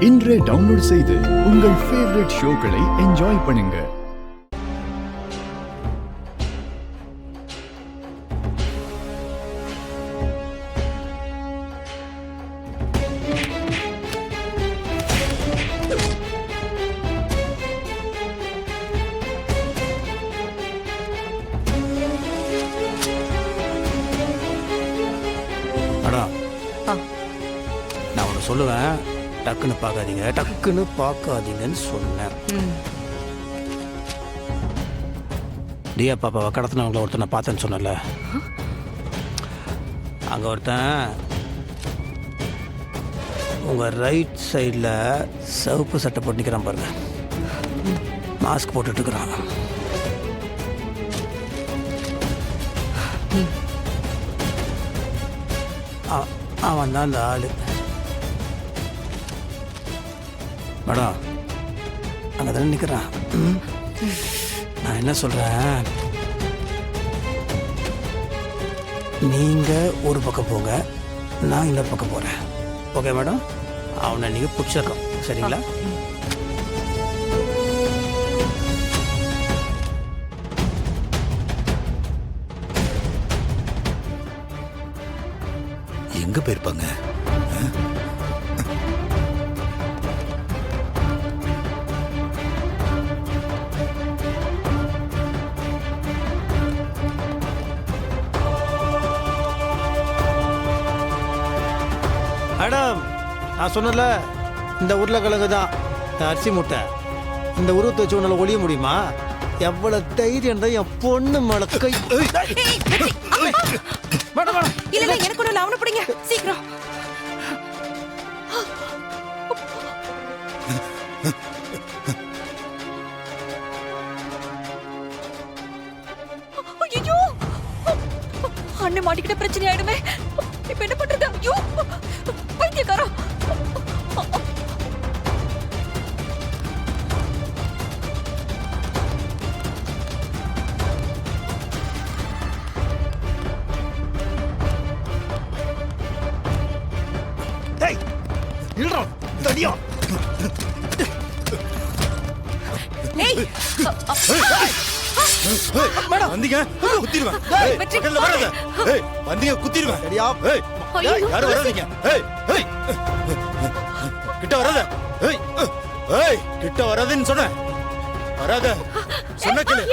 இன்றே டவுன்லோட் செய்து உங்கள் ஃபேவரட் ஷோக்களை என்ஜாய் பண்ணுங்க. நான் ஒன்று சொல்லுவேன், டக்குன்னு பார்க்காதீங்கன்னு சொன்னேன். டியா பாப்பாவை கடத்தினவங்கள ஒருத்தனை பார்த்தேன்னு சொன்னல, அங்கே ஒருத்தன் உங்கள் ரைட் சைடில் சிவப்பு சட்டை போட்டு நிற்கிறான் பாருங்க, மாஸ்க் போட்டுட்ருக்குறான். அவன் தான் அந்த ஆளு. மேடம், அங்கே தானே நிற்கிறான். நான் என்ன சொல்கிறேன், நீங்கள் ஒரு பக்கம் போங்க, நான் இன்னொரு பக்கம் போகிறேன். Okay madam? அவனை நீங்கள் பிடிச்சிடறோம், சரிங்களா? எங்க போயிருப்பாங்க? மேடம், நான் சொன்னல, இந்த உருளைக்கிழங்கு தான் அரிசி முட்டை. இந்த உருவத்தை வச்சு உன்னால ஒழிய முடியுமா? எவ்வளவு தைரியம் தான் என் பொண்ணு மேல கை. இல்ல எனக்கு ஒண்ணு அவனை பிடிங்க சீக்கிரம். ஐயோ, அண்ணன் மாட்டிக்கிட்ட பிரச்சனை ஆயிடுமே. இப்ப என்ன பண்றது? ஐயோ பைத்தியக்காரா. கிட்ட வராதுன்னு சொன்ன, வராத சொன்ன கேளு.